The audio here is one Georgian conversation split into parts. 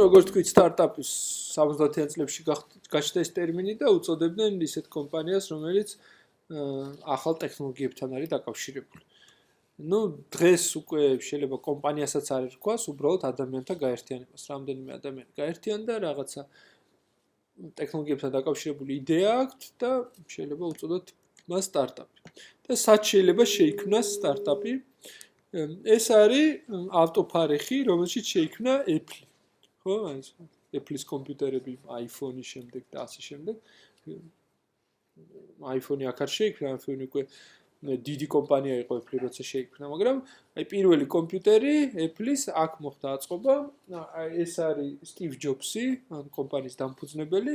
როგორც თქვით, სტარტაპის 70-იან წლებში გაჩნდა ეს ტერმინი და უწოდებდნენ ისეთ კომპანიას, რომელიც ახალ ტექნოლოგიებთან არის დაკავშირებული. დღეს უკვე შეიძლება კომპანიასაც არ ერქვას, უბრალოდ ადამიანთა გაერთიანებას. რამდენიმე ადამიანი გაერთიანდა, რაღაცა ტექნოლოგიებთან დაკავშირებული იდეა აქვთ და შეიძლება უწოდოთ მას სტარტაპი. და სად შეიძლება შეიქმნას სტარტაპი? ეს არის ავტოფარეხი, რომელშიც შეიქმნა Apple. ხო, Apple-ის კომპიუტერები, iPhone-ის შემდეგ და ასე შემდეგ. iPhone-ი აქ არ შეიქმნა, iPhone-ი უკვე დიდი კომპანია იყო Apple, როცა შეიქმნა, მაგრამ პირველი კომპიუტერი Apple-ის აქ მოხდა აწყობა. ეს არის Steve Jobs-ი, ან კომპანიის დამფუძნებელი,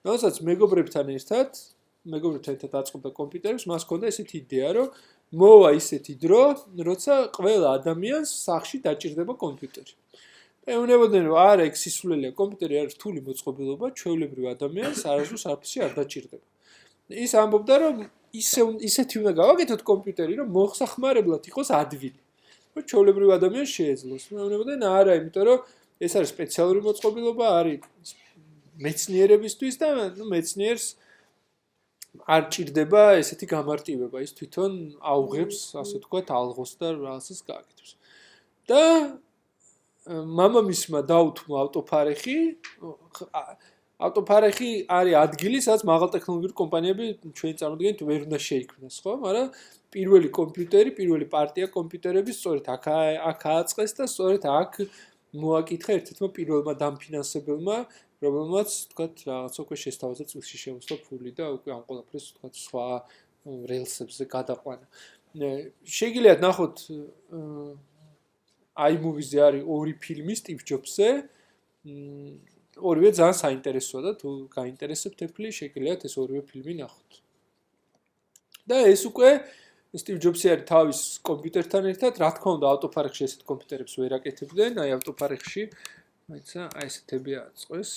რომელსაც მეგობრებთან ერთად აწყობდა კომპიუტერებს, მას ჰქონდა ესეთი იდეა, რომ მოვა ისეთი დრო, როცა ყველა ადამიანს სახლში დაჭირდება კომპიუტერი. ეუბნებოდნენ, რომ არა, ეგ სისულელეა, კომპიუტერი არის რთული მოწყობილობა, ჩვეულებრივ ადამიანს არასდროს არაფერში არ დაჭირდება. ის ამბობდა, რომ ისეთი უნდა გავაკეთოთ კომპიუტერი, რომ მოხსახმარებლად იყოს ადვილი. რომ ჩვეულებრივ ადამიანს შეეძლოს. ეუბნებოდნენ, არა, იმიტომ რომ ეს არის სპეციალური მოწყობილობა, არის მეცნიერებისთვის და მეცნიერს არ ჭირდება ესეთი გამარტივება, ის თვითონ აუღებს, ასე ვთქვათ, ალღოს და რაღაცას გააკეთებს. და მამამისმა დაუთმო ავტოფარეხი. ავტოფარეხი არის ადგილი, სადაც მაღალტექნოლოგიური კომპანიები ჩვენ წარმოდგენით ვერ უნდა შეიქმნას, ხო? მაგრამ პირველი კომპიუტერი, პირველი პარტია კომპიუტერების სწორედ აქ ააწყეს და სწორედ აქ მოაკითხა ერთ-ერთმა პირველმა დამფინანსებელმა, რომელმაც, ვთქვათ, რაღაც უკვე 6000 წელს შემოსლა ფული და უკვე ამ ყველაფერს, ვთქვათ, სხვა რელსებზე გადაყვანა. შეგიძლიათ ნახოთ iMovie-ზე არის ორი ფილმი Steve Jobs-ზე. ორივე ძალიან საინტერესოა და თუ გაინტერესებთ Apple-ი, შეგიძლიათ ეს ორივე ფილმი ნახოთ. და ეს უკვე Steve Jobs-ი არის თავის კომპიუტერთან ერთად, რა თქმა უნდა, ავტოფარეხში ესეთ კომპიუტერებს ვერ აკეთებდნენ, აი ავტოფარეხში, მაიცა, აი ესეთები აწყეს.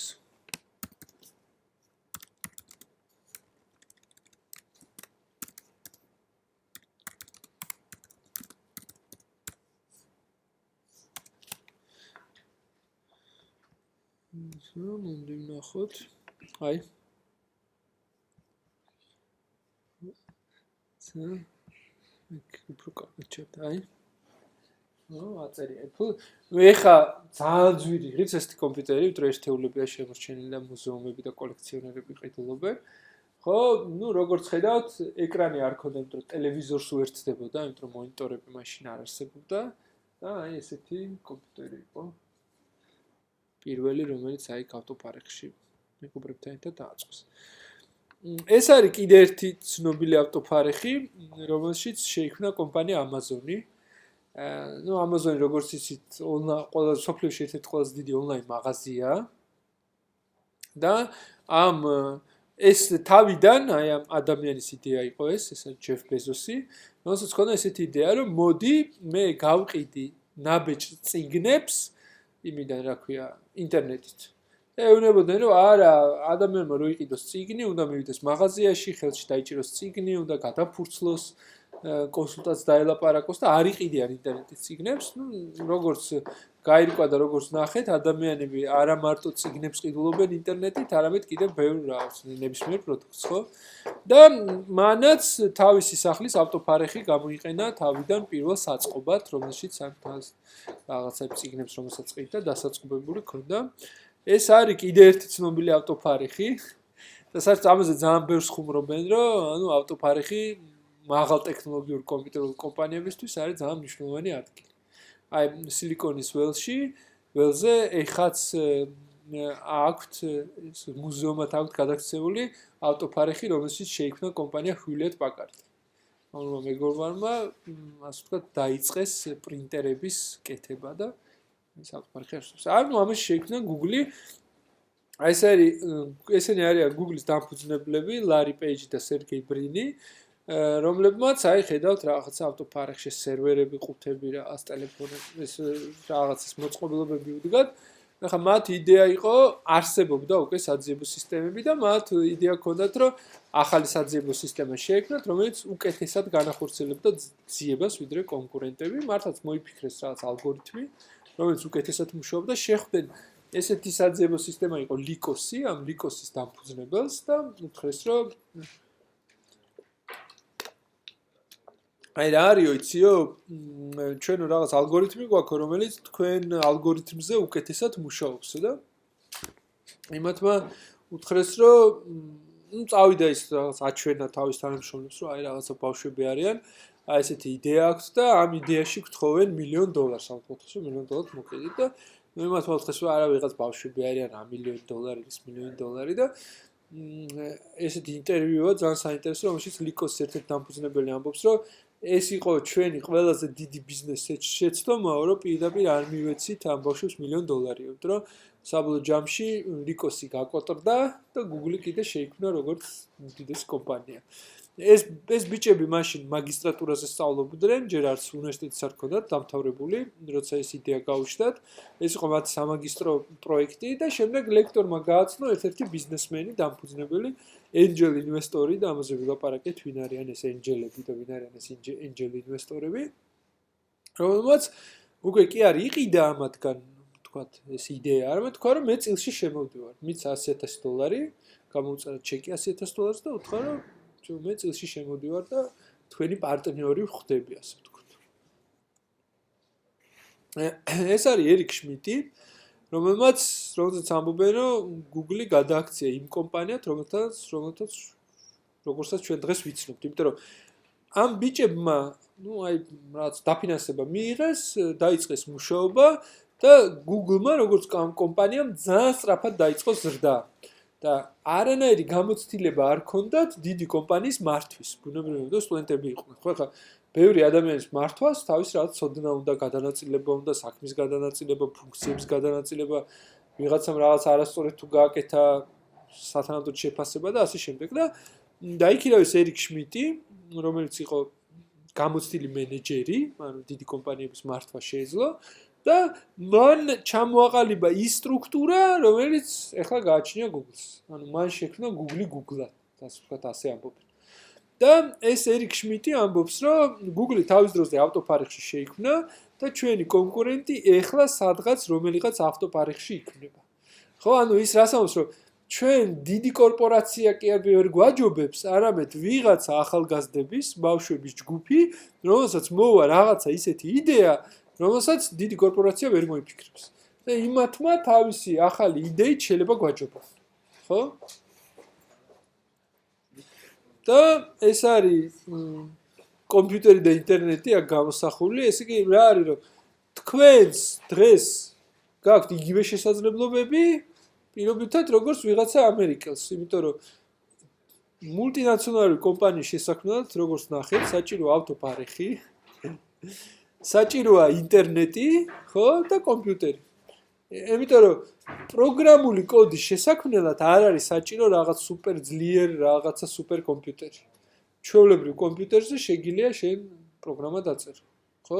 მომდი ვნახოთ. აი. იქ უფრო კარგად ჩერდა, აი. აწერია Apple. ეხა ძალიან ძვირი ღირს ესეთი კომპიუტერი, ვიდრე ერთეულებია შემორჩენილი და მუზეუმები და კოლექციონერები ყიდულობენ. ხო, როგორც ხედავთ, ეკრანი არ ქონდა, იმიტომ რომ ტელევიზორს უერთდებოდა, იმიტომ რომ მონიტორები მაშინ არ არსებობდა და აი ესეთი კომპიუტერი იყო. პირველი, რომელიც აი ავტოფარეხში მეგობრებთან ერთად დააწყეს. ეს არის კიდე ერთი ცნობილი ავტოფარეხი, რომელშიც შეიქმნა კომპანია Amazon-ი. Amazon-ი, როგორც იცით, ყველა სოფლიოში ერთ-ერთი ყველაზე დიდი ონლაინ მაღაზია. და ეს თავიდან, აი ამ ადამიანის იდეა იყო ეს არის Jeff Bezos-ი, რომელსაც ჰქონდა ესეთი იდეა, რომ მოდი მე გავყიდი ნაბეჭ წიგნებს იმიდან, რა ქვია, ინტერნეტით. ეუბნებოდნენ, რომ არა, ადამიანმა რო იყიდოს წიგნი, უნდა მივიდეს მაღაზიაში, ხელში დაიჭიროს წიგნი, უნდა გადაფურცლოს, კონსულტანტს დაელაპარაკოს და არ იყიდიან ინტერნეტის წიგნებს. როგორც გაირკვა და როგორც ნახეთ, ადამიანები არა მარტო წიგნებს ყიდულობენ ინტერნეტით, არამედ კიდევ ბევრ რაღაც ნებისმიერ პროდუქტს, ხო? და მანაც თავისი სახლის ავტოფარეხი გამოიყენა თავიდან პირველ საწყობად, რომელშიც ამ რაღაცა წიგნებს რომელსაც ყიდდა, დასაწყობებული ქონდა. ეს არის კიდე ერთი ცნობილი ავტოფარეხი და სადაც ამაზე ძალიან ბევრს ხუმრობენ, რომ ავტოფარეხი მაღალ ტექნოლოგიურ კომპიუტერულ კომპანიებისთვის არის ძალიან მნიშვნელოვანი ადგილი. აი სილიკონის ველზე ეხაც აქვთ მუზეუმად აქვთ გადაქცეული ავტოფარეხი, რომელშიც შეიქმნა კომპანია Hewlett-Packard. ანუ მეგობრებმა, ასე ვთქვათ, დაიწყეს პრინტერების კეთება და ეს ავტოფარეხი არსებობს. ანუ ამაში შეიქმნა Google-ი. აი ესენი არიან Google-ის დამფუძნებლები, Larry Page და Sergey Brin-ი. რომლებმაც აი ხედავთ რაღაც ავტოფარეხში სერვერები, ყუთები, რაღაც ტელეფონები, ეს რაღაცის მოწყობილობები უდგათ. ახლა მათ იდეა იყო, არსებობდა უკვე საძიებო სისტემები და მათ იდეა ჰქონდათ, რომ ახალი საძიებო სისტემა შეექმნათ, რომელიც უკეთესად განახორციელებდა ძიებას ვიდრე კონკურენტები. მართლაც მოიფიქრეს რაღაც ალგორითმი, რომელიც უკეთესად მუშაობდა, შეხვდნენ ესეთი საძიებო სისტემა იყო ლიკოსი, ამ ლიკოსის დამფუძნებელს და უთხრეს რომ აი რა არისო იციო ჩვენ რაღაც ალგორითმი გვაქვს რომელიც თქვენ ალგორითმზე უკეთესად მუშაობს და იმათმა უთხრეს რომ წავიდა ის რაღაც აჩვენა თავის თანამშრომლებს რომ აი რაღაცა ბავშვები არიან აი ესეთი იდეა აქვს და ამ იდეაში გთხოვენ $1 მილიონ სამწუხაროდ $1 მილიონ მოკიდით და იმათმა უთხრეს რომ არა ვიღაც ბავშვები არიან $1 მილიონ ის $1 მილიონ და ესეთი ინტერვიუა ძალიან საინტერესო რომელშიც ლიკოს ერთ-ერთი დამფუძნებელი ამბობს რომ ეს იყო ჩვენი ყველაზე დიდი ბიზნესის შეცდომა რომ პირდაპირ არ მივეცით ამ ბავშვებს $1 მილიონ იმიტომ რომ საბოლოო ჯამში ლიკოსი გაკოტრდა და Google კიდე შეიქმნა როგორც უდიდესი კომპანია ეს ბიჭები მაშინ მაგისტრატურაზე სწავლობდნენ ჯერ არც უნივერსიტეტის არ ჰქონდათ დამთავრებული როცა ეს იდეა გაუჩნდათ ეს იყო მათი სამაგისტრო პროექტი და შემდეგ ლექტორმა გააცნო ერთ-ერთი ბიზნესმენი დამფუძნებელი angel ინვესტორი და ამაზე ვიგაპარაკეთ ვინ არიან ეს angel-ები და ვინ არიან ეს angel ინვესტორები რომელმაც უკვე კი არ იყიდა ამათგან თქვათ ეს იდეა არამედ თქვა რომ მე წილში შემოვდივარ მიც $100,000 გამოვწერა ჩეკი $100,000 და უთხრა რომ მე წილში შემოვდივარ და თქვენი პარტნიორი ვხდები ასე ვთქვათ ეს არის ერიკ შმიტი რომელმაც ამბობენ რომ Google გადააქცია იმ კომპანიად რომელთაც ჩვენ დღეს ვიცნობთ იმიტომ რომ ამ ბიჭებმა აი რაღაც დაფინანსება მიიღეს დაიწყეს მუშაობა და Google-მა როგორც კომპანიამ ძალიან სწრაფად დაიწყო ზრდა და არანაირი გამოცდილება არ ქონდათ დიდი კომპანიის მართვის. ბუნებრივია და სტუდენტები იყვნენ. ხო ხა ბევრი ადამიანის მართვას თავის რაღაც ცოდნა უნდა, გადანაწილება უნდა, საქმის გადანაწილება, ფუნქციების გადანაწილება, ვიღაცამ რაღაც არასწორად თუ გააკეთა სათანადოდ შეფასება და ასე შემდეგ და დაიქირავეს ერიკ შმიტი, რომელიც იყო გამოცდილი მენეჯერი, ანუ დიდი კომპანიების მართვა შეეძლო და მან ჩამოაყალიბა ის სტრუქტურა, რომელიც ეხლა გააჩნია Google-ს. ანუ მან შექმნა Google-ად, ასე ვთქვათ, ასე ამბობენ. და ეს ერიკ შმიტი ამბობს, რომ Google თავის დროზე ავტოფარეხში შეიქმნა და ჩვენი კონკურენტი ეხლა სადღაც რომელიღაც ავტოფარეხში იქმნება. ხო, ანუ ის რას ამბობს, რომ ჩვენ დიდი კორპორაცია კი არ გვაჯობებს, არამედ ვიღაცა ახალგაზრდების, ბავშვების ჯგუფი, რომელსაც მოვა რაღაცა ისეთი იდეა, რომელსაც დიდი კორპორაცია ვერ მოიფიქრებს. და იმათმა თავისი ახალი იდეით შეიძლება გვაჯობა. ხო? და ეს არის კომპიუტერი და ინტერნეტი აქ გამოსახული, ესე იგი რა არის რომ თქვენს დღეს გაქვთ იგივე შესაძლებლობები პირობითად როგორც ვიღაცა ამერიკელს, იმიტომ რომ მულტინაციონალური კომპანიის შესაქმნელად როგორც ნახეთ, საჭიროა ავტოფარეხი, საჭიროა ინტერნეტი, ხო, და კომპიუტერი. Იმიტომ რომ პროგრამული კოდის შესაქმნელად არ არის საჭირო რაღაც სუპერ ძლიერ რაღაცა სუპერ კომპიუტერი. ჩვეულებრივ კომპიუტერზე შეგიძლია შენ პროგრამა დაწერო, ხო?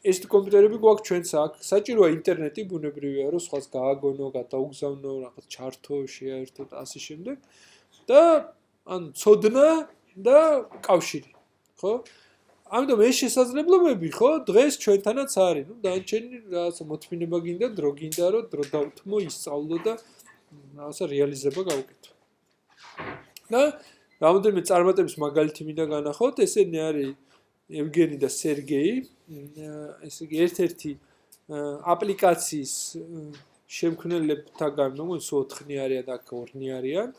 ეს კომპიუტერები გვაქვს ჩვენც აქ. საჭიროა ინტერნეტი, ბუნებრივია, რომ სხვას გააგონო, გადაუგზავნო, რაღაც ჩართო, შეაერთო და ასე შემდეგ. და ან ცოდნა და კავშირი, ხო? ამიტომ ეს შესაძლებლობები, ხო, დღეს ჩვენთანაც არის. ნუ დანარჩენი რაღაცა მოთმინება გინდა, დრო გინდა, რომ დრო დავთმო, ისწავლო და რაღაცა რეალიზება გავუკეთო. და რამოდენიმე წარმატების მაგალითი მინდა განახოთ, ესენი არის ევგენი და სერგეი, ესე იგი ერთ-ერთი აპლიკაციის შემქმნელებთაგან, ну, 4-ნი არიან და 2-ნი არიან.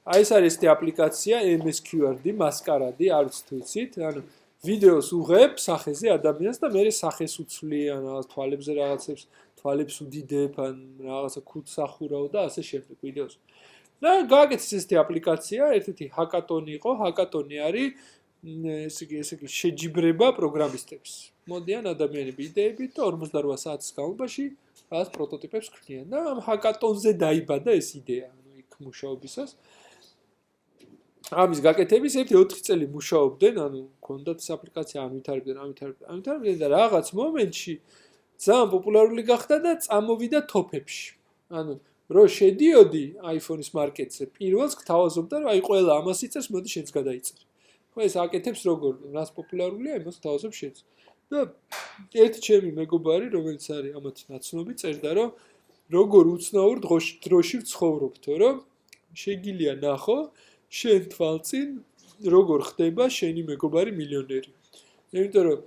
აი ეს არის ესეთი აპლიკაცია MSQRD, მასკარადი, არ ვიცი თუ იცით, ანუ ვიდეოს უღებ სახეზე ადამიანს და მე სახეს უცვლი ან რაღაც თვალებზე რაღაცებს, თვალებს უდიდებ ან რაღაცა ქუდს ახურავ და ასე შემდეგ ვიდეოს. და გააკეთეს ესეთი აპლიკაცია, ერთ-ერთი ჰაკატონი იყო, ჰაკატონი არის ესე იგი შეჯიბრება პროგრამისტების. მოდიან ადამიანები იდეებით და 48 საათის განმავლობაში რაღაც პროტოტიპებს ქმნიან და ამ ჰაკატონზე დაიბადა ეს იდეა, ანუ იქ მუშაობისას. ამის გაკეთების ერთი 4 წელი მუშაობდნენ, ანუ ქონდათ ეს აპლიკაცია, ამვითარებდნენ და რაღაც მომენტში ძალიან პოპულარული გახდა და წამოვიდა თოფებში. ანუ რო შედიოდი iPhone-ის მარკეტზე, პირველს გთავაზობდა, რომ აი ყველა ამას იწერს, მოდი შენც გადაიწერე. ხო, ეს აკეთებს როგორ, რას პოპულარულია, იმას გთავაზობ შენც. და ერთი ჩემი მეგობარი, რომელიც არის ამათი ნაცნობი, წერდა, რომ როგორ უცნაურ დროში ვცხოვრობთო, რომ შეგიძლია ნახო შენ თვალწინ როგორ ხდება შენი მეგობარი მილიონერი. იმიტომ რომ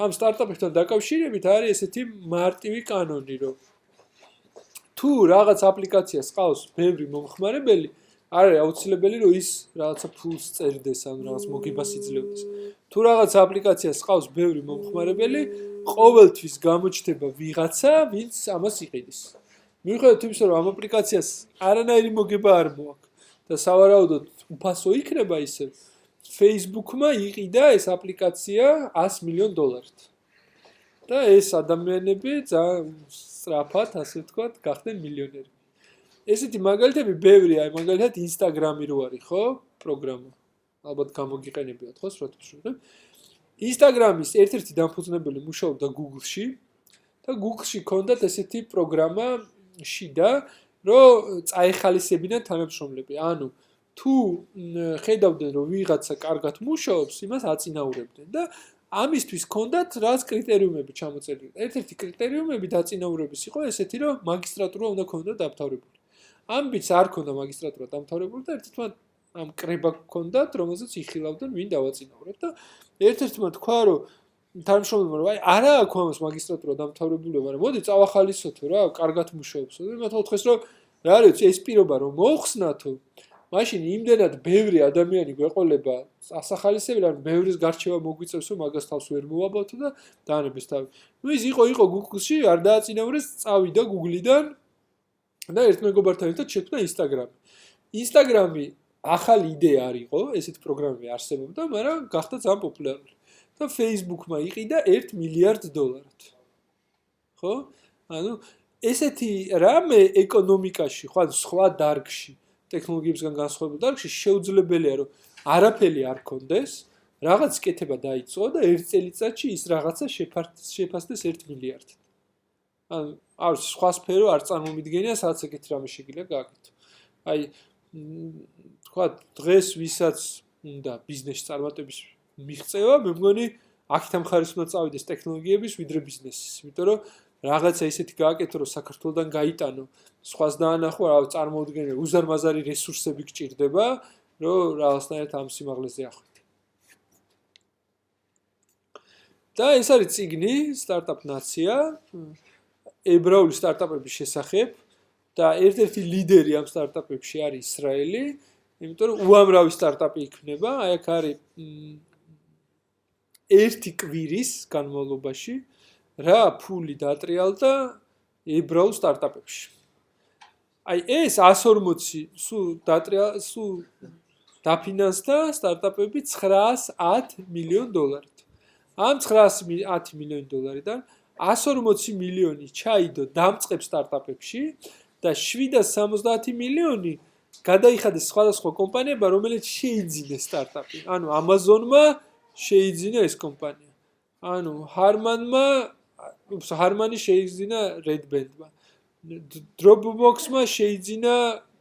ამ სტარტაპებთან დაკავშირებით არის ესეთი მარტივი კანონი, რომ თუ რაღაც აპლიკაციას ყავს ბევრი მომხმარებელი, არის აუცილებელი რომ ის რაღაცა ფულს წერდეს, ან რაღაც მოგებას იძლეოდეს. თუ რაღაც აპლიკაციას ყავს ბევრი მომხმარებელი, ყოველთვის გამოჩნდება ვიღაცა, ვინც ამას იყიდის. მიუხედავად იმისა, რომ ამ აპლიკაციას არანაირი მოგება არ მოაქვს და სავარაუდოდ უფასო იქნება ისე, Facebook-მა იყიდა ეს აპლიკაცია $100 მილიონ. და ეს ადამიანები ძალიან სწრაფად, ასე ვთქვათ, გახდნენ მილიონერი. ესეთი მაგალითები ბევრია, მაგალითად Instagram-ი რო არის, ხო? პროგრამა. ალბათ გამოგიყენებიათ, ხო, სროთმშრომლებ. Instagram-ის ერთ-ერთი დამფუძნებელი მუშაობდა Google-ში და Google-ში ჰქონდათ ესეთი პროგრამა შიდა, რომ წაეხალისებინათ თანამშრომლები. ანუ თუ ხედავდნენ, რომ ვიღაცა კარგად მუშაობს, იმას აწინაურებდნენ და ამისთვის ჰქონდათ რაღაც კრიტერიუმები ჩამოწერილი. ერთ-ერთი კრიტერიუმები დაწინაურების იყო ესეთი, რომ მაგისტრატურა უნდა ქონდათ დამთავრებული. ამბიც არ ქონდა მაგისტრატურა დამთავრებული და ერთ-ერთმა ამ კრება ჰქონდათ, რომელზეც იხილავდნენ, ვინ დავაწინაურებ და ერთ-ერთმა თქვა, რომ თანამშრომლებმა, რომ აი არა აქვს ამას მაგისტრატურა დამთავრებული, მაგრამ მოდი წავახალისოთო რა, კარგად მუშაობსო. და მათ უთხრეს, რომ რა არის ეს პირობა რომ მოხსნათო, მაშინ იმდენად ბევრი ადამიანი გვეყოლება ასახალისებელი, ან ბევრის გარჩევა მოგვიწევსო, მაგას თავს ვერ მოვაბავთო და დაანებს თავი. ნუ ის იყო Google-ში, არ დააწინაურეს, წავიდა Google-დან და ერთ მეგობართან ერთად შექმნა Instagram. Instagram-ი ახალი იდეა არ იყო, ესეთი პროგრამები არსებობდა, მაგრამ გახდა ძალიან პოპულარული. და Facebook-მა იყიდა $1 მილიარდ. ხო? ანუ ესეთი რამე ეკონომიკაში, ხო, სხვა დარგში, ტექნოლოგიებისგან განსხვავებულ დარგში შეუძლებელია, რომ არაფერი არ კონდეს, რაღაც კეთება დაიწყო და ერთ წელიწადში ის რაღაცა შეფასდეს $1 მილიარდ. ანუ არ სხვა სფერო არ წარმომიდგენია, სადაც ეგეთი რამე შეგიძლია გააკეთო. აი, თქვა დღეს ვისაც უნდა ბიზნესში წარმატების მიღწევა, მე მგონი აქეთ მხარეს უნდა წავიდეს ტექნოლოგიების ვიდრე ბიზნესის, იმიტომ რომ რაღაცა ისეთი გააკეთო, რომ საქართველოსდან გაიტანო, სხვას დაანახო, რა წარმოუდგენელი უზარმაზარი რესურსები გჭირდება, რომ რაღაცნაირად ამ სიმაღლეზე ახვიდე. და ეს არის წიგნი სტარტაპ ნაცია, ებრაული სტარტაპების შესახებ და ერთ-ერთი ლიდერი ამ სტარტაპებში არის ისრაელი, იმიტომ რომ უამრავი სტარტაპი იქნება, აი აქ არის ერთი კვირის განმავლობაში რა ფული დატრიალდა ებრაულ სტარტაპებში. აი ეს 140 სულ დაფინანსდა სტარტაპები $910 მილიონ. ამ $910 მილიონიდან 140 მილიონი ჩაიდო დამწყებ სტარტაპებში და 770 მილიონი გადაიხადეს სხვადასხვა კომპანიებმა, რომელიც შეიძინეს სტარტაპი. ანუ Amazon-მა შეიძინა ეს კომპანია. ანუ Harman-ი შეიძინა Redband-მა. Dropbox-მა შეიძინა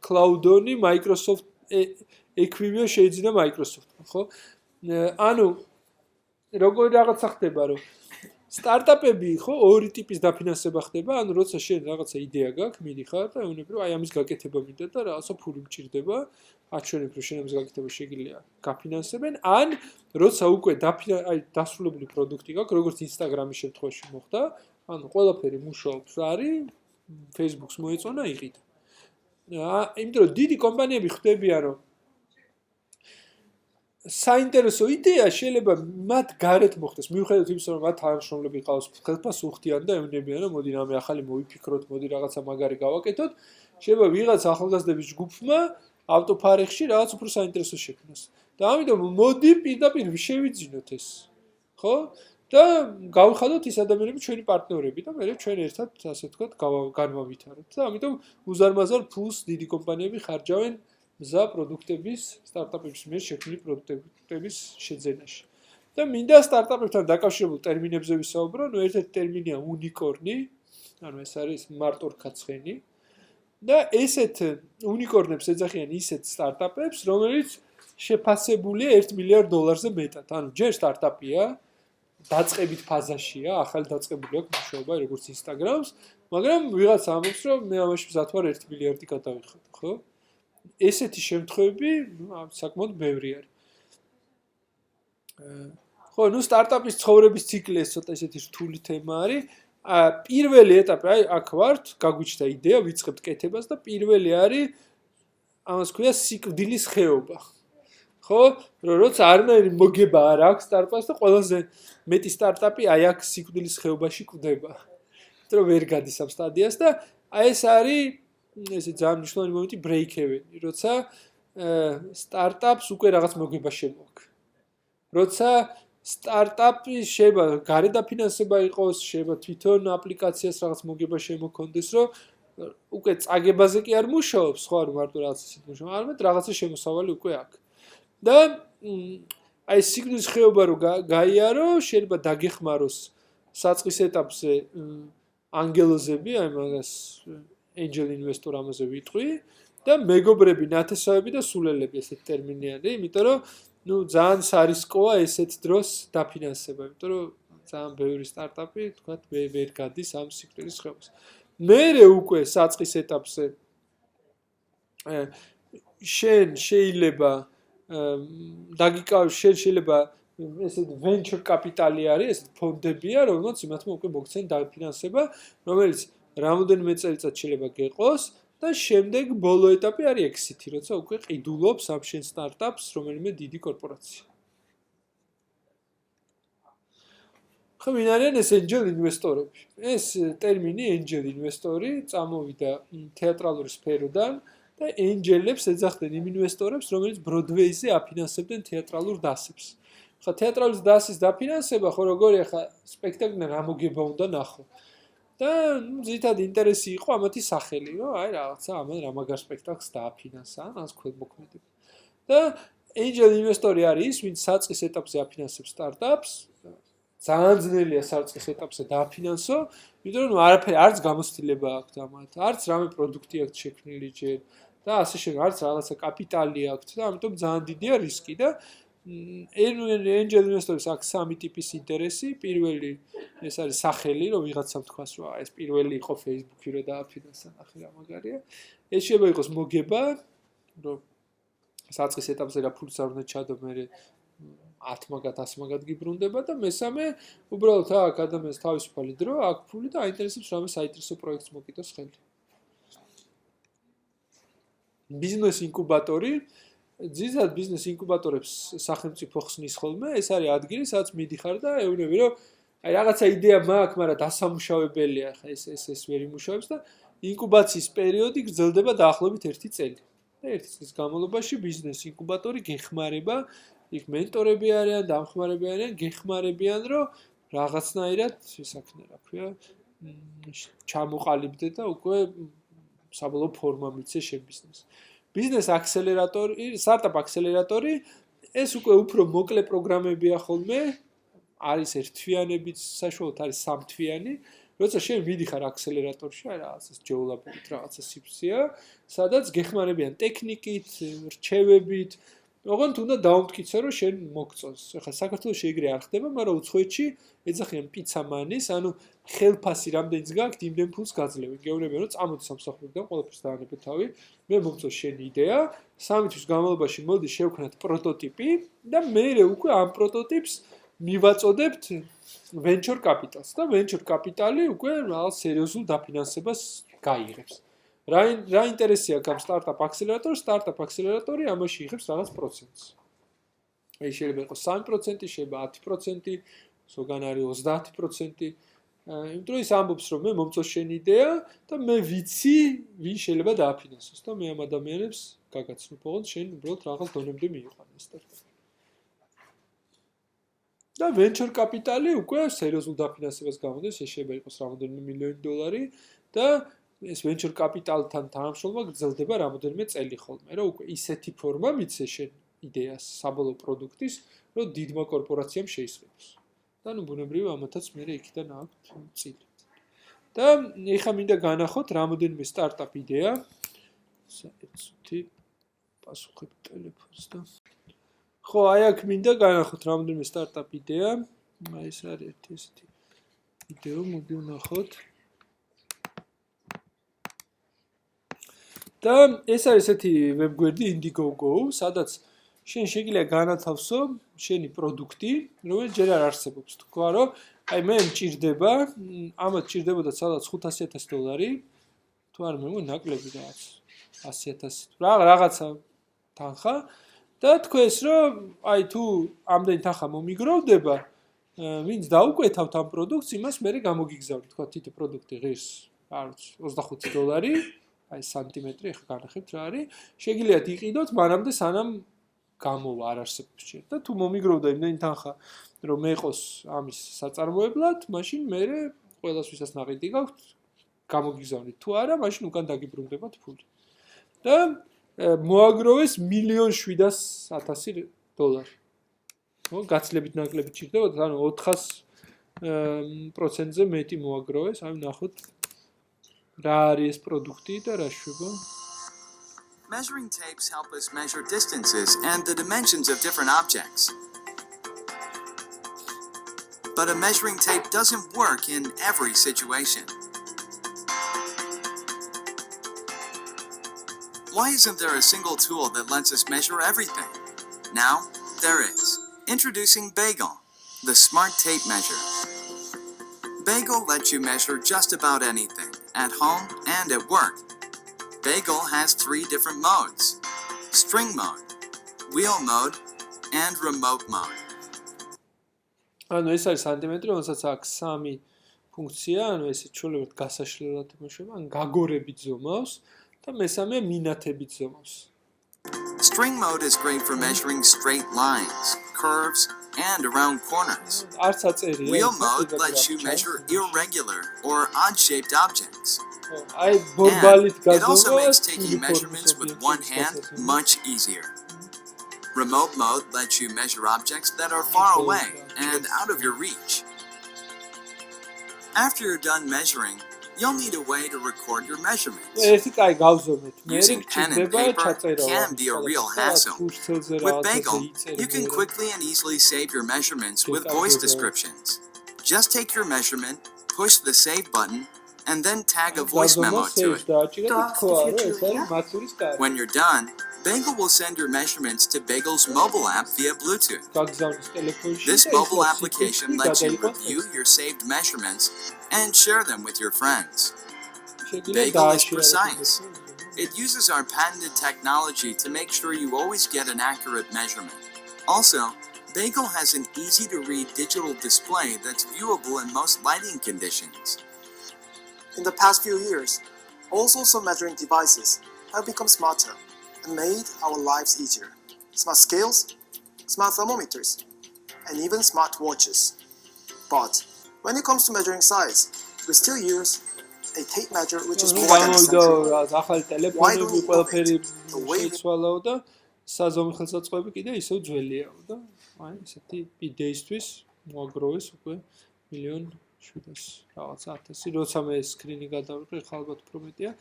Cloudon-ი, Microsoft Equinio შეიძინა Microsoft-მა, ხო? ანუ როგორი რაღაცა ხდება, რომ სტარტაპები ხო ორი ტიპის დაფინანსება ხდება, ანუ როცა შენ რაღაცა იდეა გაქვს, მიდიხარ და ეუბნები რომ აი ამის გაკეთება მინდა და რაღაცა ფული მჭირდება, აჩვენებ რომ შენ ამის გაკეთება შეგიძლია გაფინანსებენ, ან როცა უკვე აი დასრულებული პროდუქტი გაქვს, როგორც Instagram-ის შემთხვევაში მოხდა, ანუ ყველაფერი მუშაობს, არის Facebook-ს მოეწონა იყიდა. იმიტომ რომ დიდი კომპანიები ხდებიან რომ საინტერესო იდეა შეიძლება მათ გარეთ მოხდეს, მიუხედავად იმისა, რომ მათ თანამშრომლები ყავს, ხელფას უხდიან და ეუბნებიან, რომ მოდი რამე ახალი მოვიფიქროთ, მოდი რაღაცა მაგარი გავაკეთოთ, შეიძლება ვიღაც ახალგაზრდების ჯგუფმა ავტოფარეხში რაღაც უფრო საინტერესო შექმნას. და ამიტომ მოდი პირდაპირ შევიძინოთ ეს. ხო? და გავხადოთ ის ადამიანები ჩვენი პარტნიორები და მე ჩვენ ერთად, ასე ვთქვათ, განვავითაროთ. და ამიტომ უზარმაზარ ფულს დიდი კომპანიები ხარჯავენ მზა პროდუქტების, სტარტაპების მიერ შექმნილი პროდუქტების შეძენაში. და მინდა სტარტაპებთან დაკავშირებულ ტერმინებზე ვისაუბრო, ნუ ერთ-ერთი ტერმინია უნიკორნი, ანუ ეს არის მარტოქაცხენი. და ესეთ უნიკორნებს ეძახიან ისეთ სტარტაპებს, რომელიც შეფასებულია $1 მილიარდ მეტად. ანუ ჯერ სტარტაპია, დაწყებით ფაზაშია, ახალი დაწყებული აქვს მუშაობა როგორც Instagram-ს, მაგრამ ვიღაცა ამბობს, რომ მე ამაში მზად ვარ 1 მილიარდი გადავიხადო, ხო? ესეთი შემთხვევები, საკმაოდ ბევრი არის. ხო, სტარტაპის ცხოვრების ციკლი ეს ცოტა ესეთი რთული თემა არის. პირველი ეტაპი, აქ ვართ, გაგვიჩნდა იდეა, ვიწყებთ კეთებას და პირველი არის ამას ქვია სიკვდილის ხეობა. ხო, როცა არანაირი მოგება არ აქვს სტარტაპს და ყველაზე მეტი სტარტაპი აი აქ სიკვდილის ხეობაში კვდება. იმიტომ რომ ვერ გადის ამ სტადიას და ეს არის ესე ძალიან მნიშვნელოვანი მომენტი break-even-ი, როცა სტარტაპს უკვე რაღაც მოგება შემოაქვს. როცა სტარტაპი შეიძლება გარე დაფინანსება იყოს, შეიძლება თვითონ აპლიკაციას რაღაც მოგება შემოქონდეს, რომ უკვე წაგებაზე კი არ მუშაობს, ხო არ მარტო რაღაც ისეთ მუშაობს, არამედ რაღაცა შემოსავალი უკვე აქვს. და აი სიკვდილის ხეობა რო გაიარო, შეიძლება დაგეხმაროს საწყის ეტაპზე ანგელოზები, აი მაგას angel investor ამაზე ვიტყვი და მეგობრები, ნათესავები და სულელები ესეთ ტერმინი არის, იმიტომ რომ ძალიან სარისკოა ესეთ დროს დაფინანსება, იმიტომ რომ ძალიან ბევრი სტარტაპი, თქვათ, ვერ გადის ამ სიკვდილის ხეობას. მერე უკვე საწყის ეტაპზე შენ შეიძლება შეიძლება ესეთ venture capital-ი არის, ესეთ ფონდებია, რომელსაც იმათმა უკვე მოგცენ დაფინანსება, რომელიც რამოდენიმე წელიწად შეიძლება გეყოს და შემდეგ ბოლო ეტაპი არის exit-ი, როცა უკვე ყიდულობს ამ შენ სტარტაპს რომელიმე დიდი კორპორაცია. ხო, ვინ არიან ეს angel ინვესტორები? ეს ტერმინი angel ინვესტორი წამოვიდა თეატრალური სფეროდან და angel-ებს ეძახდნენ იმ ინვესტორებს, რომელიც Broadway-ზე აფინანსებდნენ თეატრალურ დასებს. ხო, თეატრალურ დასის დაფინანსება, ხო როგორია, ხა სპექტაკლი რა მოგება უნდა ნახო. და ზითად ინტერესი იყო ამათი სახელი, რომ აი რაღაცა ამან რა მაგარ სპექტაკლს დააფინანსა, ამას ქვემოქმედება. და angel ინვესტორი არის, ვინც საწყის ეტაპზე აფინანსებს სტარტაპს, ძალიან ძნელია საწყის ეტაპზე დააფინანსო, იმიტომ რომ არაფერი არც გამოცდილება აქვს ამათ, არც რამე პროდუქტი აქვს შექმნილი ჯერ და ასე შემდეგ, არც რაღაცა კაპიტალი აქვს და ამიტომ ძალიან დიდია რისკი და angel investors აქვს სამი ტიპის ინტერესი. პირველი ეს არის სახელი, რომ ვიღაცამ თქვას, რომ ეს პირველი იყო Facebook-ი რომ დააფინანსა, ნახე რა მაგარია. ეს შეიძლება იყოს მოგება, რომ საწყის ეტაპზე რა ფულს არ უნდა ჩადო, მერე 10 მაგათ 100 მაგათ გიბრუნდება და მესამე უბრალოდ აქ ადამიანს თავისუფალი დრო, აქ ფული და აინტერესებს რამე საინტერესო პროექტს მოკიდოს ხელი. ბიზნეს ინკუბატორი ძირითადად ბიზნეს ინკუბატორებს სახელმწიფო ხსნის ხოლმე, ეს არის ადგილი, სადაც მიდიხარ და ეუბნები, რომ აი რაღაცა იდეა მაქვს, მაგრამ დასამუშავებელია, ხა ეს ვერ იმუშავებს და ინკუბაციის პერიოდი გრძელდება დაახლოებით 1 წელი. და 1 წლის განმავლობაში ბიზნეს ინკუბატორი გეხმარება, იქ მენტორები არიან, დამხმარები არიან, გეხმარებიან, რომ რაღაცნაირად შესაქმნე, რა ქვია, ჩამოყალიბდე და უკვე საბოლოო ფორმა მიცე შენ ბიზნესს. ბიზნეს აქსელერატორი, სტარტაპ აქსელერატორი, ეს უკვე უფრო მოკლე პროგრამებია ხოლმე, არის ერთთვიანებით, საშუალოდ არის სამთვიანი, როცა შენ ვიდიხარ აქსელერატორში, აი რაღაცას ჯეულაბებით, რაღაცა სიფსია, სადაც გეხმარებიან ტექნიკით, რჩევებით, ოღონდ უნდა დაუმტკიცო, რომ შენ მოგწონს. ახლა საქართველოში ეგრე არ ხდება, მაგრამ უცხოეთში ეძახიან პიცამანის, ანუ ხელფასი რამდენიც გაქვთ, იმდენ ფულს გაძლევენ. გეუბნებიან, რომ წამოდი სამსახურიდან, ყველაფერს დაანებე თავი, მე მომწონს შენ იდეა, 3 თვის განმავლობაში მოდი შევქნათ პროტოტიპი და მერე უკვე ამ პროტოტიპს მივაწოდებთ venture capital-ს და venture capital-ი უკვე რაღაც სერიოზულ დაფინანსებას გაიღებს. რა ინტერესია ამ სტარტაპ აქსელერატორს? სტარტაპ აქსელერატორი ამაში იღებს რაღაც პროცენტს. ეს შეიძლება იყოს 3%, შეიძლება 10%, ზოგან არის 30%. იმიტომ რომ ის ამბობს, რომ მე მომწონს შენი იდეა და მე ვიცი, ვინ შეიძლება დააფინანსოს და მე ამ ადამიანებს გაგაცნობ, ოღონდ შენ უბრალოდ რაღაც დონემდე მიიყვანე სტარტაპი. და venture capital-ი უკვე სერიოზულ დაფინანსებას გამოდის, ეს შეიძლება იყოს რამოდენიმე მილიონი დოლარი და ეს venture capital-თან თანამშრომლობა გრძელდება რამოდენიმე წელი ხოლმე, რომ უკვე ისეთი ფორმა მიცე შენ იდეას საბოლოო პროდუქტის, რომ დიდმა კორპორაციამ შეისყიდოს. და ნუ ბუნებრივია ამათაც მერე იქიდან აქვთ წილი. და ეხლა მინდა განახოთ რამოდენიმე სტარტაპ იდეა. საერთოდ პასუხებ ტელეფონს და ხო, აი აქ მინდა განახოთ რამოდენიმე სტარტაპ იდეა, აი ეს არის ერთი ესეთი ვიდეო, მოდი ვნახოთ. და ეს არის ესეთი ვებგვერდი Indiegogo, სადაც შენ შეგიძლია განათავსო შენი პროდუქტი, რომელიც ჯერ არ არსებობს. თქვა რომ აი მე მჭირდება, ამათ ჭირდებოდა სადაც $500,000, თუ არ მე ნაკლები რაღაც 100,000 რაღაცა თანხა და თქვენს რომ აი თუ ამდენი თანხა მომიგროვდება, ვინც დაუკვეთავთ ამ პროდუქტს, იმას მე გამოგიგზავნით, თქვა თითო პროდუქტი ღირს, არ ვიცი, $25, აი სანტიმეტრი, ახლა განახებთ რა არის, შეგიძლიათ იყიდოთ მანამდე სანამ გამოვა არ არსებობს ჯერ და თუ მომიგროვდა იმდენი თანხა რომ მეყოს ამის საწარმოებლად, მაშინ მე ყველას ვისაც ნაყიდი გაქვთ გამოგიგზავნით. თუ არა, მაშინ უკან დაგიბრუნდებათ ფული. და მოაგროვეს $1,700,000. ხო, გაცლებით ნაკლებით ჭირდებოდა, ანუ 400%-ზე მეტი მოაგროვეს, აი ნახოთ რა არის ეს პროდუქტი და რა შვება. Measuring tapes help us measure distances and the dimensions of different objects. But a measuring tape doesn't work in every situation. Why isn't there a single tool that lets us measure everything? Now, there is. Introducing Bagel, the smart tape measure. Bagel lets you measure just about anything, at home and at work. Bagel has 3 different modes: string mode, wheel mode, and remote mode. ანუ ეს არის სანტიმეტრი, რომელსაც აქვს 3 ფუნქცია, ანუ ესე ჩვეულებრივ გასაშლელად იმუშავა, ან გაგორებით ზომავს და მესამე მინათებით ზომავს. String mode is great for measuring straight lines, curves, and around corners. არც აწერია. Wheel mode lets you measure irregular or odd-shaped objects. აი ბორბალით And it also გაზომვა makes taking measurements with one hand much easier. Remote mode lets you measure objects that are far away and out of your reach. After you're done measuring, you'll need a way to record your measurements. ესე კაი გავზომეთ. Using pen and paper can be a real hassle. With Bagel, you can quickly and easily save your measurements with voice descriptions. Just take your measurement, push the save button, and then tag a voice memo to it. When you're done, Bagel will send your measurements to Bagel's mobile app via Bluetooth. This mobile application lets you review your saved measurements and share them with your friends. Bagel is precise. It uses our patented technology to make sure you always get an accurate measurement. Also, Bagel has an easy-to-read digital display that's viewable in most lighting conditions. In the past few years, all sorts of measuring devices have become smarter and made our lives easier. Smart scales, smart thermometers, and even smart watches. But when it comes to measuring size, we still use a tape measure which is more than a century. Why don't we innovate the way we და საზომი ხელსაწყოები კიდე ისევ ძველიაო და აი ესეთი იდეისთვის მოაგროვეს უკვე 1,700,000 რაღაცა 1000, როცა მე სკრინი გადავიღე, ხალ ალბათ უფრო მეტია.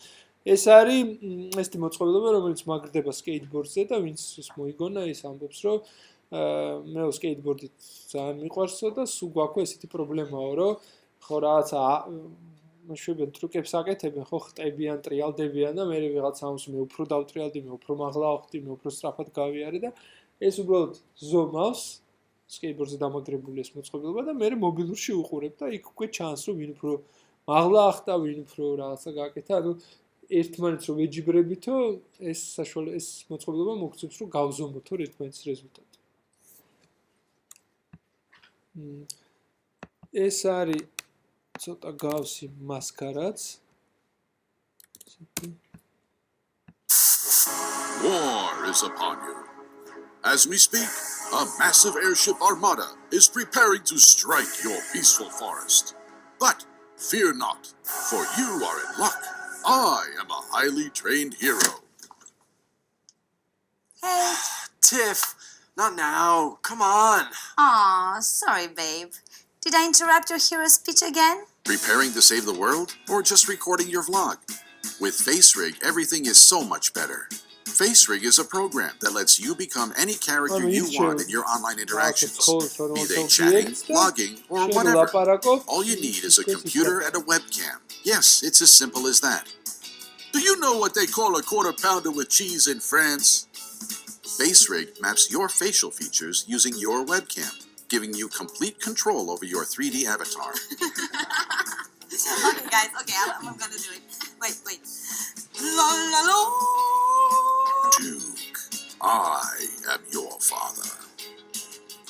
ეს არის ესეთი მოწყობილობა, რომელიც მაგრდება სკეიტბორდზე და ვინც ის მოიგონა, ის ამბობს, რომ მე სკეიტბორდით ძალიან მიყვარსო და სულ გვაქვს ესეთი პრობლემაო, რომ ხო რაღაცა მშვენიერ ტრუკებს აკეთებენ, ხო ხტებიან, ტრიალდებიან და მე ვიღაც ამს მე უფრო დავტრიალდი, მე უფრო მაღლა ავხდი, მე უფრო სწრაფად გავიარე და ეს უბრალოდ ზომავს სკეიტბორდზე დამაგრებული ეს მოწყობილობა და მე მობილურში უყურებ და იქ უკვე ჩანს რომ ვინ უფრო მაღლა ახტა, ვინ უფრო რაღაცა გააკეთა, ანუ ერთმანეთს რომ ეჯიბრებითო ეს საშუალო ეს მოწყობილობა მოგცემს რომ გავზომოთ ერთმანეთის რეზულტატი. ეს არის ცოტა გავსი მასკარაც. War is upon you. As we speak, a massive airship armada is preparing to strike your peaceful forest. But fear not, for you are in luck. I am a highly trained hero. Hey. Tiff, not now. Come on. Aw, sorry, babe. Did I interrupt your hero speech again? Preparing to save the world, or just recording your vlog? With FaceRig, everything is so much better. FaceRig is a program that lets you become any character you want in your online interactions, be they chatting, blogging, or whatever. All you need is a computer and a webcam. Yes, it's as simple as that. Do you know what they call a quarter pounder with cheese in France? FaceRig maps your facial features using your webcam, giving you complete control over your 3D avatar. Okay, guys, okay, I'm gonna do it. Wait. La la la. Duke, I am your father.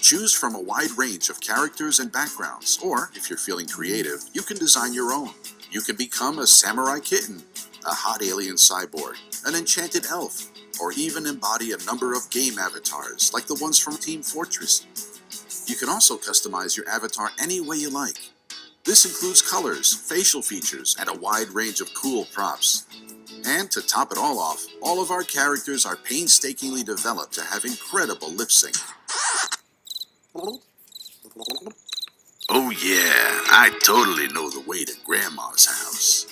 Choose from a wide range of characters and backgrounds, or if you're feeling creative, you can design your own. You can become a samurai kitten, a hot alien cyborg, an enchanted elf, or even embody a number of game avatars, like the ones from Team Fortress. You can also customize your avatar any way you like. This includes colors, facial features, and a wide range of cool props. And to top it all off, all of our characters are painstakingly developed to have incredible lip sync. Oh yeah, I totally know the way to Grandma's house.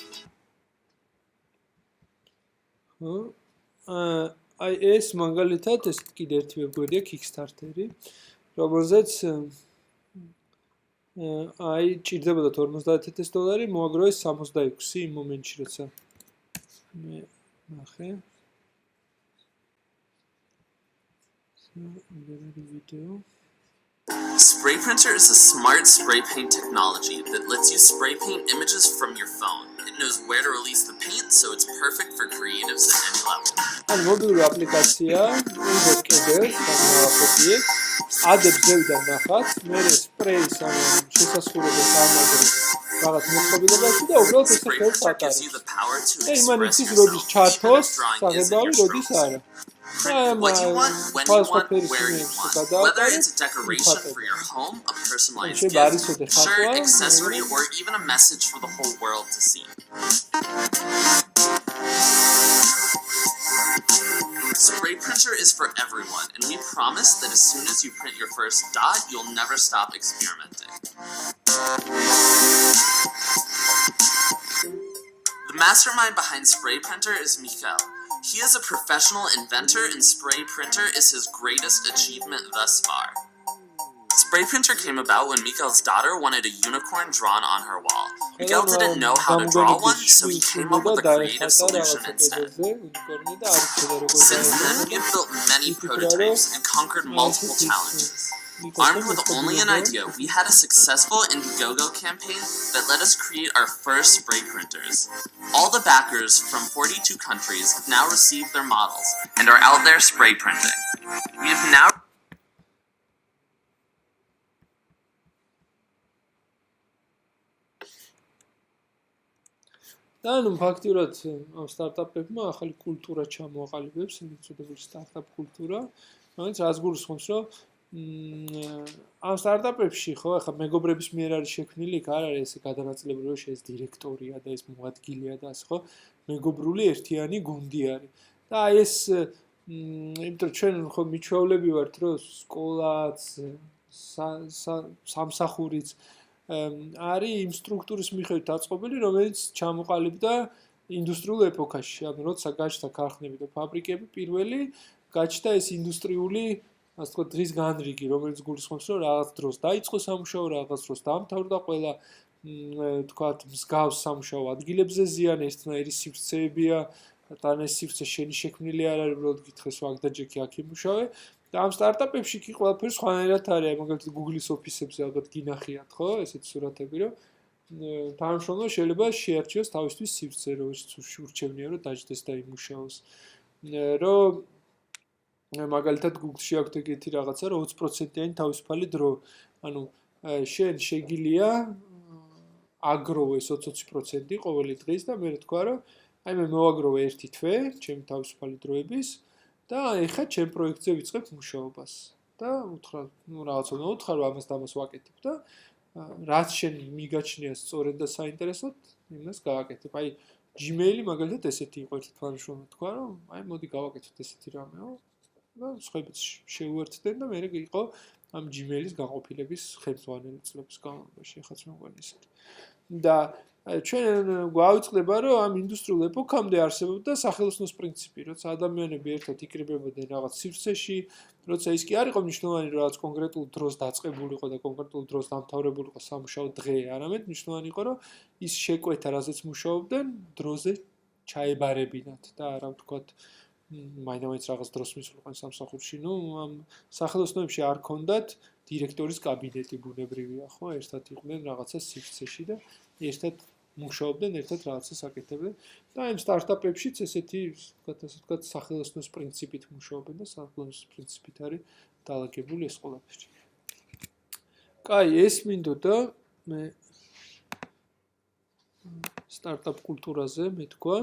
აი ეს მაგალითად ეს კიდე ერთი ვებგვერდია Kickstarter-ი, რომელზეც აი ჭირდებოდა $50,000, მოაგროვეს 66 იმ მომენტში, როცა მე ნახე. ვიდეო. Spray Printer is a smart spray paint technology that lets you spray paint images from your phone. It knows where to release the paint, so it's perfect for creatives at any level. ან მობილური აპლიკაცია, უზეთ კიდევ, სამააფეთიე, ადებს ზევიდან ნახат, მე სპრეის ან შესასრულებას ამაგრე რაღაც მოწყობილობაში და უბრალოდ ესე ხელს ატარებს. იმან იცის, როდის ჩართოს, საღებავი, როდის არა. What you want, when you want, where you want. Whether it's a decoration for your home, a personalized gift, shirt, accessory, or even a message for the whole world to see. Spray Printer is for everyone, and we promise that as soon as you print your first dot, you'll never stop experimenting. The mastermind behind Spray Printer is Mikhail. He is a professional inventor, and Spray Printer is his greatest achievement thus far. Spray Printer came about when Mikhail's daughter wanted a unicorn drawn on her wall. Mikhail didn't know how to draw one, so he came up with a creative solution instead. Since then, we've built many prototypes and conquered multiple challenges. Armed with only an idea, we had a successful Indiegogo campaign that let us create our first spray printers. All the backers from 42 countries have now received their models and are out there spray printing. We have now და ნუ ფაქტიურად ამ სტარტაპებმა ახალი კულტურა ჩამოაყალიბებს, მიწოდებული სტარტაპ კულტურა, რომელიც რაც გულისხმობს, რომ ამ სტარტაპებში ხო, ახლა მეგობრების მიერ არის შექმნილი, იქ არ არის ესე გადანაწილებული, რომ ეს დირექტორია და ეს მოადგილეა და ასე ხო, მეგობრული ერთიანი გუნდი არის. და აი ეს იმიტომ ჩვენ ხო მიჩვეულები ვართ, რომ სკოლაც, სამსახურიც არის იმ სტრუქტურის მიხედვით დაწყობილი, რომელიც ჩამოყალიბდა ინდუსტრიულ ეპოქაში. ანუ როცა გაჩნდა ქარხნები და ფაბრიკები, პირველი გაჩნდა ეს ინდუსტრიული, ასე ვთქვათ, დღის განრიგი, რომელიც გულისხმობს, რომ რაღაც დროს დაიწყო სამუშაო, რაღაც დროს დაამთავრდა ყველა, ვთქვათ, მსგავს სამუშაო ადგილებზე ზიანი, ერთნაირი სივრცეებია, თან ეს სივრცე შენი შექმნილი არ არის, უბრალოდ გითხეს აქ და ჯექი აქ იმუშავე. და ამ სტარტაპებში კი ყველაფერი სხვანაირად არის, მაგალითად Google-ის ოფისებზე ალბათ გინახიათ, ხო, ესეთი სურათები, რომ თანამშრომლობა შეიძლება შეარჩიოს თავისთვის სივრცე, რომელიც ურჩევნია, რომ დაждდეს და იმუშაოს. რომ მაგალითად Google-ში აქვს ეგეთი რაღაცა, რომ 20%-იანი თავისუფალი დრო. ანუ შენ შეგიძლია აგროვე 20% ყოველი დღის და მე თქვა, რომ აი მე მოვაგროვე ერთი თვე, ჩემი თავისუფალი დროების და ეხლა ჩემ პროექტზე ვიწყებ მუშაობას. და უთხრა, ნუ რაღაცა უთხრა, რომ ამას და ამას ვაკეთებ და რაც შენ მიგაჩნია სწორედ და საინტერესოდ, იმას გავაკეთებ. აი Gmail-ი მაგალითად ესეთი იყო ერთი თანამშრომელი თქვა, რომ აი მოდი გავაკეთოთ ესეთი რამეო. და სხვაებიც შეუერთდნენ და მე იყო ამ Gmail-ის განყოფილების ხელმძღვანელი წლების განმავლობაში, ახაც მეგონი ისეთი. და ჩვენ გვავიწყდება, რომ ამ ინდუსტრიულ ეპოქამდე არსებობდა სახელოსნოს პრინციპი, როცა ადამიანები ერთად იკრიბებოდნენ რაღაც სივრცეში, როცა ის კი არ იყო მნიშვნელოვანი, რომ რაღაც კონკრეტულ დროს დაწყებულიყო და კონკრეტულ დროს დამთავრებულიყო სამუშაო დღე, არამედ მნიშვნელოვანი იყო, რომ ის შეკვეთა, რაზეც მუშაობდნენ, დროზე ჩაებარებინათ და არა ვთქვათ, მაინც რაღაც დროს მისულიყვნენ სამსახურში. ნუ ამ სახელოსნოებში არ ქონდათ დირექტორის კაბინეტი ბუნებრივია, ხო? ერთად იყვნენ რაღაცა სივრცეში და ერთად მუშაობდნენ, ერთად რაღაცას აკეთებდნენ. და იმ სტარტაპებშიც ესეთი, ასე ვთქვათ, სახელოსნოს პრინციპით მუშაობენ და სახელოსნოს პრინციპით არის დალაგებული ეს ყველაფერი. კაი, ეს მინდოდა მე სტარტაპ კულტურაზე მეთქვა.